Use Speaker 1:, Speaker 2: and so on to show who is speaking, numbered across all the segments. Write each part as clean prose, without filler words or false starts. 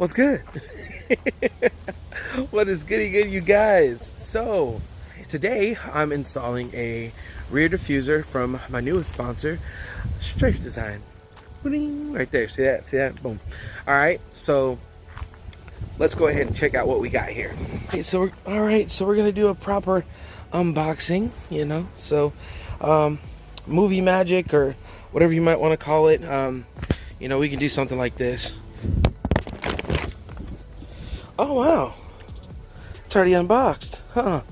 Speaker 1: What's good? What is goody good, you guys? So, today I'm installing a rear diffuser from my newest sponsor, Strafe Design. Right there, see that? See that? Boom. Alright, so let's go ahead and check out what we got here. Okay, so we're gonna do a proper unboxing, you know. So, movie magic or whatever you might want to call it. You know, we can do something like this. Oh wow, it's already unboxed, huh?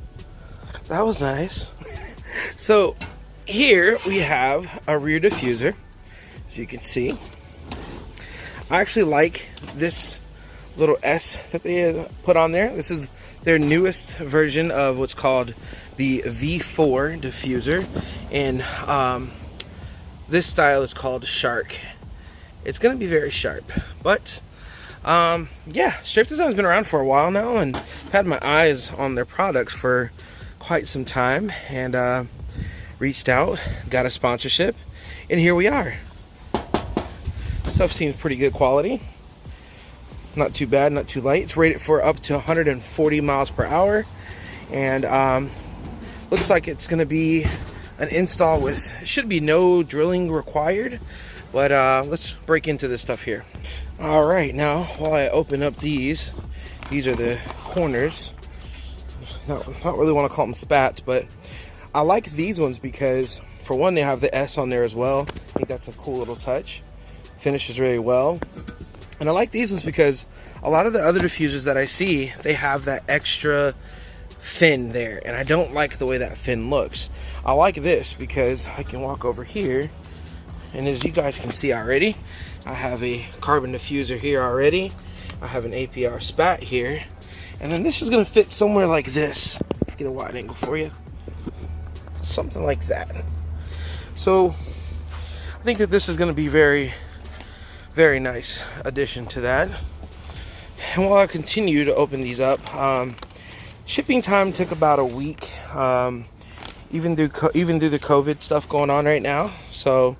Speaker 1: That was nice. So here we have a rear diffuser, as you can see. I actually like this little S that they put on there. This is their newest version of what's called the V4 diffuser, and this style is called Shark. It's gonna be very sharp, but yeah, Strafe Design's been around for a while now, and I've had my eyes on their products for quite some time, and reached out, got a sponsorship, and here we are. Stuff seems pretty good quality. Not too bad, not too light. It's rated for up to 140 miles per hour, and looks like it's going to be an install with, should be no drilling required, but let's break into this stuff here. All right, now while I open up these are the corners. Not really want to call them spats, but I like these ones because, for one, they have the S on there as well. I think that's a cool little touch. Finishes really well. And I like these ones because a lot of the other diffusers that I see, they have that extra fin there, and I don't like the way that fin looks. I like this because I can walk over here, and as you guys can see already, I have a carbon diffuser here already. I have an APR spat here, and then this is going to fit somewhere like this. Get a wide angle for you. Something like that. So I think that this is going to be very, very nice addition to that. And while I continue to open these up, shipping time took about a week, even through the COVID stuff going on right now. So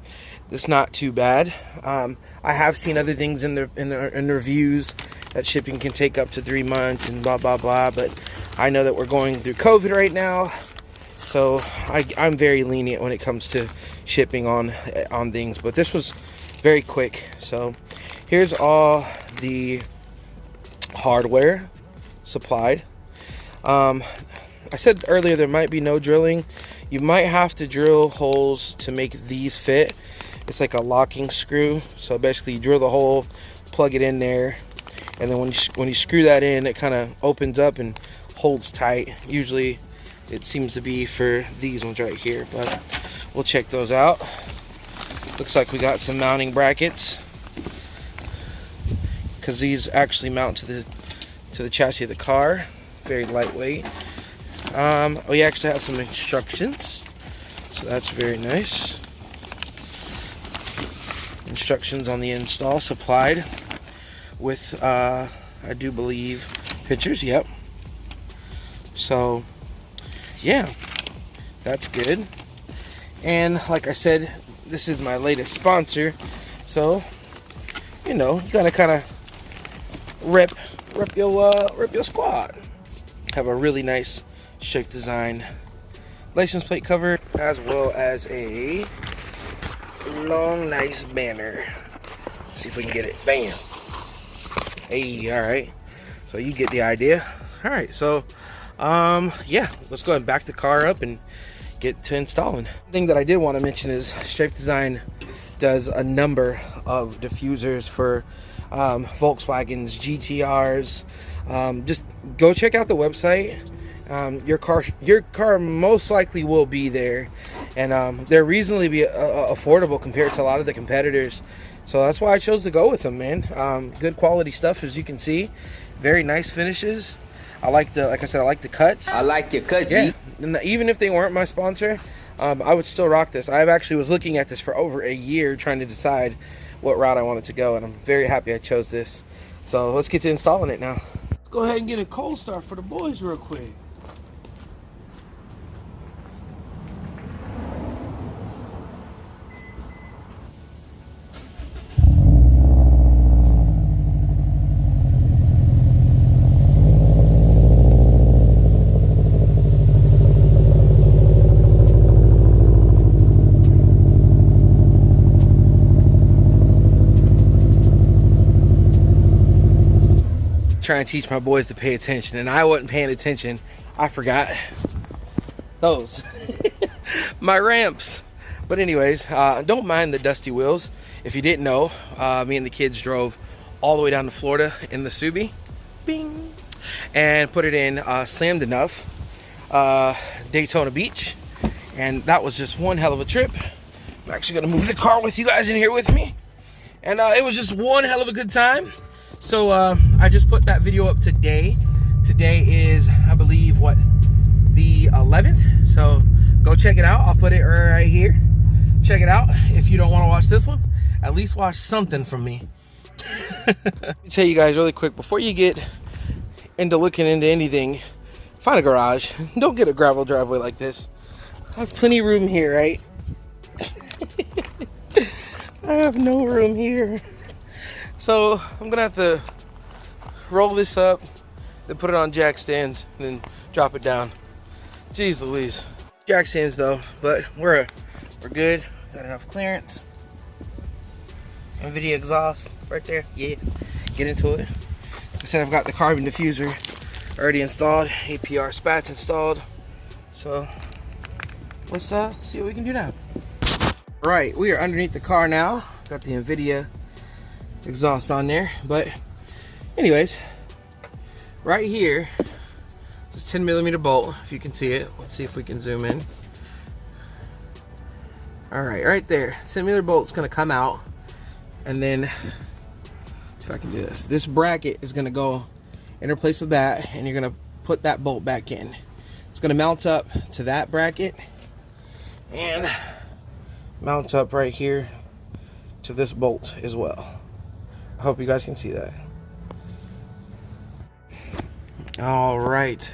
Speaker 1: it's not too bad. I have seen other things in the reviews that shipping can take up to 3 months and blah blah blah. But I know that we're going through COVID right now, so I'm very lenient when it comes to shipping on things. But this was very quick. So here's all the hardware supplied. I said earlier there might be no drilling. You might have to drill holes to make these fit. It's like a locking screw. So basically you drill the hole, plug it in there, and then when you screw that in, it kind of opens up and holds tight. Usually it seems to be for these ones right here, but we'll check those out. Looks like we got some mounting brackets, because these actually mount to the chassis of the car. Very lightweight. We actually have some instructions, so that's very nice. Instructions on the install supplied with I do believe pictures. Yep. So yeah, that's good. And like I said, this is my latest sponsor, so you know, you gotta kind of rep your squad. Have a really nice Strafe Design license plate cover, as well as a long nice banner. Let's see if we can get it. Bam. Hey, all right, so you get the idea. All right, so yeah, let's go ahead and back the car up and get to installing. The thing that I did want to mention is Strafe Design does a number of diffusers for Volkswagens, GTRs. Just go check out the website. Your car most likely will be there, and they're reasonably affordable compared to a lot of the competitors. So that's why I chose to go with them, man. Good quality stuff, as you can see. Very nice finishes. Like I said, I like the cuts.
Speaker 2: I like your cuts,
Speaker 1: yeah.
Speaker 2: G.
Speaker 1: And even if they weren't my sponsor, I would still rock this. I actually was looking at this for over a year, trying to decide what route I wanted to go, and I'm very happy I chose this. So let's get to installing it now. Let's go ahead and get a cold start for the boys real quick. trying to teach my boys to pay attention, and I wasn't paying attention. I forgot those. My ramps. But anyways, don't mind the dusty wheels. If you didn't know, me and the kids drove all the way down to Florida in the Subi. Bing. And put it in Slammed Enough, Daytona Beach. And that was just one hell of a trip. I'm actually gonna move the car with you guys in here with me. And it was just one hell of a good time. So I just put that video up today. Today is, I believe, what, the 11th? So go check it out. I'll put it right here. Check it out. If you don't want to watch this one, at least watch something from me. Let me tell you guys really quick, before you get into looking into anything, find a garage. Don't get a gravel driveway like this. I have plenty of room here, right? I have no room here. So I'm gonna have to roll this up, then put it on jack stands, and then drop it down. Jeez Louise. Jack stands though, but we're good. Got enough clearance. NVIDIA exhaust right there. Yeah, get into it. Like I said, I've got the carbon diffuser already installed, APR spats installed. So let's see what we can do now. Right, we are underneath the car now. Got the NVIDIA exhaust on there, but anyways, right here, this 10mm bolt, if you can see it. Let's see if we can zoom in. All right, right there, 10mm bolt's gonna come out, and then if I can do this bracket is gonna go interplace with that, and you're gonna put that bolt back in. It's gonna mount up to that bracket and mount up right here to this bolt as well. I hope you guys can see that. All right,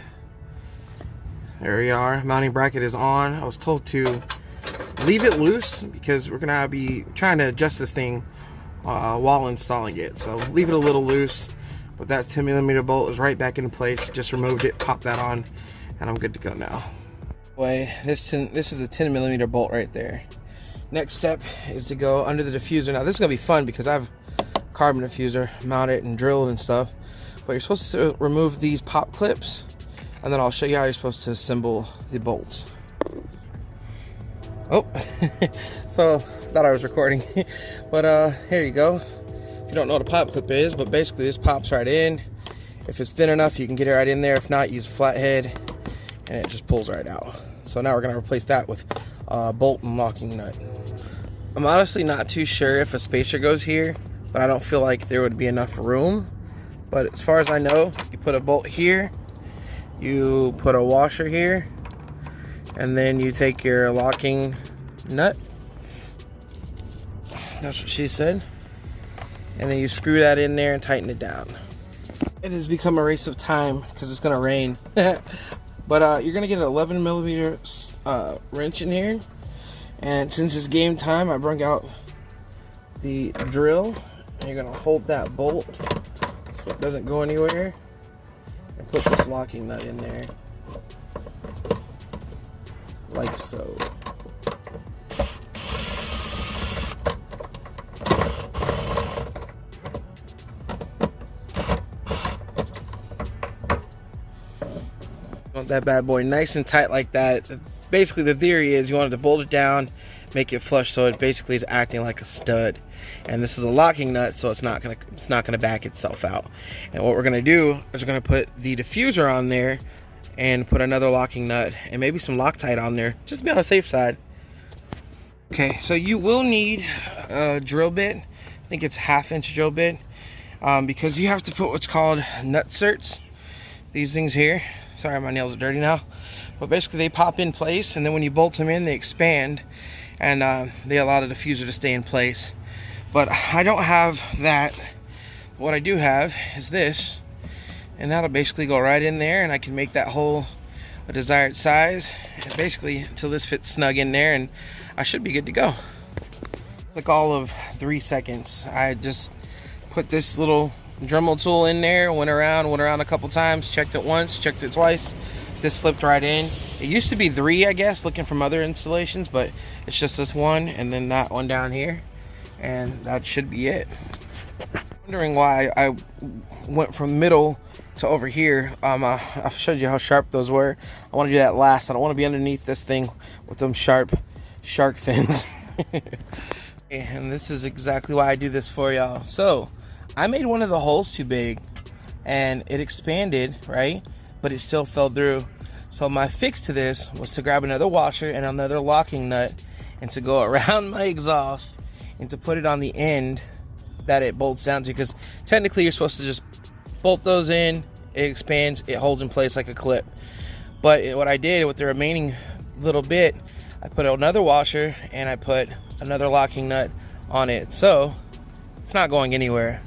Speaker 1: there we are. Mounting bracket is on. I was told to leave it loose because we're gonna be trying to adjust this thing while installing it. So leave it a little loose, but that 10mm bolt is right back into place. Just removed it, popped that on, and I'm good to go now. This is a 10mm bolt right there. Next step is to go under the diffuser. Now this is gonna be fun because I have carbon diffuser mounted and drilled and stuff, but you're supposed to remove these pop clips, and then I'll show you how you're supposed to assemble the bolts. Oh, so thought I was recording. But here you go. If you don't know what a pop clip is, but basically this pops right in. If it's thin enough, you can get it right in there. If not, use a flathead and it just pulls right out. So now we're gonna replace that with bolt and locking nut. I'm honestly not too sure if a spacer goes here, but I don't feel like there would be enough room. But as far as I know, you put a bolt here, you put a washer here, and then you take your locking nut. That's what she said. And then you screw that in there and tighten it down. It has become a race of time because it's gonna rain. But you're gonna get an 11mm wrench in here. And since it's game time, I brought out the drill. And you're gonna hold that bolt so it doesn't go anywhere. And put this locking nut in there. Like so. Want that bad boy nice and tight like that. Basically the theory is you want to bolt it down, make it flush so it basically is acting like a stud. And this is a locking nut, so it's not gonna back itself out. And what we're gonna do is we're gonna put the diffuser on there and put another locking nut and maybe some Loctite on there, just to be on the safe side. Okay, so you will need a drill bit. I think it's 1/2 inch drill bit, because you have to put what's called nut certs. These things here. Sorry, my nails are dirty now. But basically they pop in place, and then when you bolt them in, they expand, and they allow the diffuser to stay in place. But I don't have that. What I do have is this, and that'll basically go right in there, and I can make that hole a desired size, and basically until this fits snug in there, and I should be good to go. It's like all of 3 seconds. I just put this little Dremel tool in there, went around a couple times, checked it once, checked it twice. This slipped right in. It used to be 3, I guess, looking from other installations, but it's just this one and then that one down here, and that should be it. Wondering why I went from middle to over here. I showed you how sharp those were. I want to do that last. I don't want to be underneath this thing with them sharp shark fins. And this is exactly why I do this for y'all. So I made one of the holes too big and it expanded, right? But it still fell through. So my fix to this was to grab another washer and another locking nut and to go around my exhaust and to put it on the end that it bolts down to, because technically you're supposed to just bolt those in, it expands, it holds in place like a clip. But what I did with the remaining little bit, I put another washer and I put another locking nut on it, so it's not going anywhere.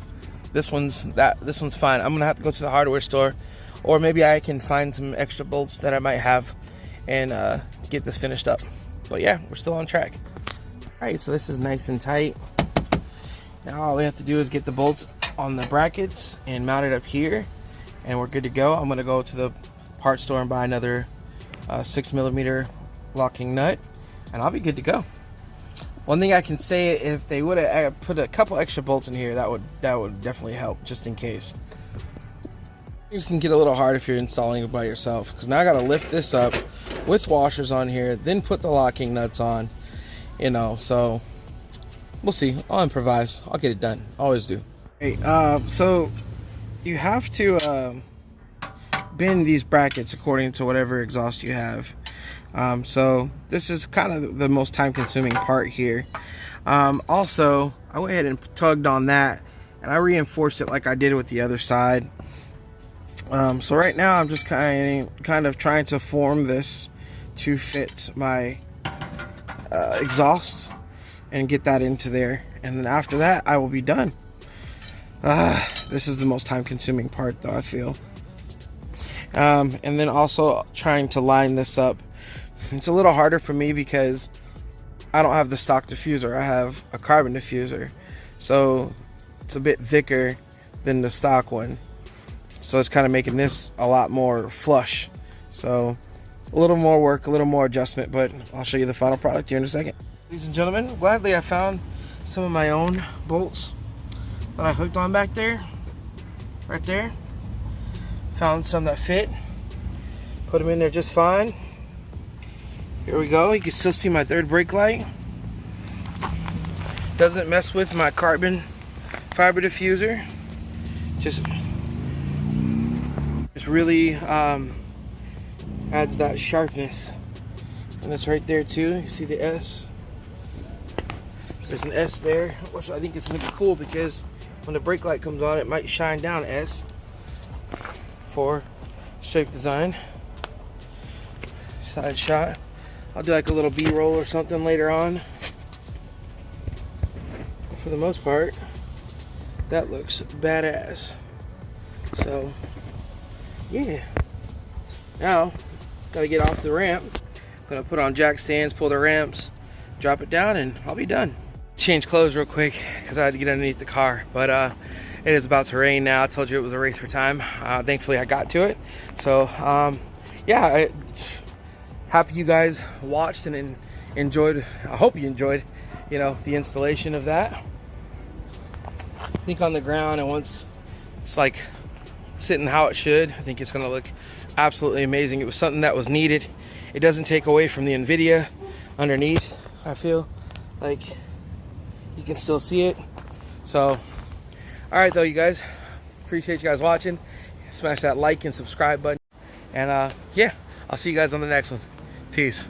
Speaker 1: This one's fine. I'm gonna have to go to the hardware store, or maybe I can find some extra bolts that I might have and get this finished up. But yeah, we're still on track. All right, so this is nice and tight. Now all we have to do is get the bolts on the brackets and mount it up here, and we're good to go. I'm gonna go to the parts store and buy another 6mm locking nut, and I'll be good to go. One thing I can say, if they would have put a couple extra bolts in here, that would definitely help, just in case. Things can get a little hard if you're installing it by yourself, because now I gotta lift this up with washers on here, then put the locking nuts on, you know, so we'll see. I'll improvise. I'll get it done. Always do. Hey, so you have to bend these brackets according to whatever exhaust you have. So this is kind of the most time-consuming part here. Also, I went ahead and tugged on that, and I reinforced it like I did with the other side. So right now I'm just kind of trying to form this to fit my exhaust and get that into there, and then after that I will be done. This is the most time-consuming part, though, I feel. And then also trying to line this up. It's a little harder for me because I don't have the stock diffuser. I have a carbon diffuser, so it's a bit thicker than the stock one, so it's kind of making this a lot more flush. So a little more work, a little more adjustment, but I'll show you the final product here in a second. Ladies and gentlemen, gladly I found some of my own bolts that I hooked on back there, right there. Found some that fit, put them in there just fine. Here we go. You can still see my third brake light. Doesn't mess with my carbon fiber diffuser. Just really adds that sharpness. And it's right there too. You see the S? There's an S there, which I think is really cool because when the brake light comes on, it might shine down S for Strafe Design. Side shot. I'll do like a little B-roll or something later on. But for the most part, that looks badass. So, yeah. Now, gotta get off the ramp. Gonna put on jack stands, pull the ramps, drop it down, and I'll be done. Change clothes real quick because I had to get underneath the car. But it is about to rain now. I told you it was a race for time. Thankfully, I got to it. So, yeah. Happy you guys watched and enjoyed. I hope you enjoyed, you know, the installation of that. I think on the ground, and once it's like sitting how it should, I think it's gonna look absolutely amazing. It was something that was needed. It doesn't take away from the NVIDIA underneath. I feel like you can still see it. So, all right though, you guys, appreciate you guys watching. Smash that like and subscribe button, and yeah, I'll see you guys on the next one. Peace.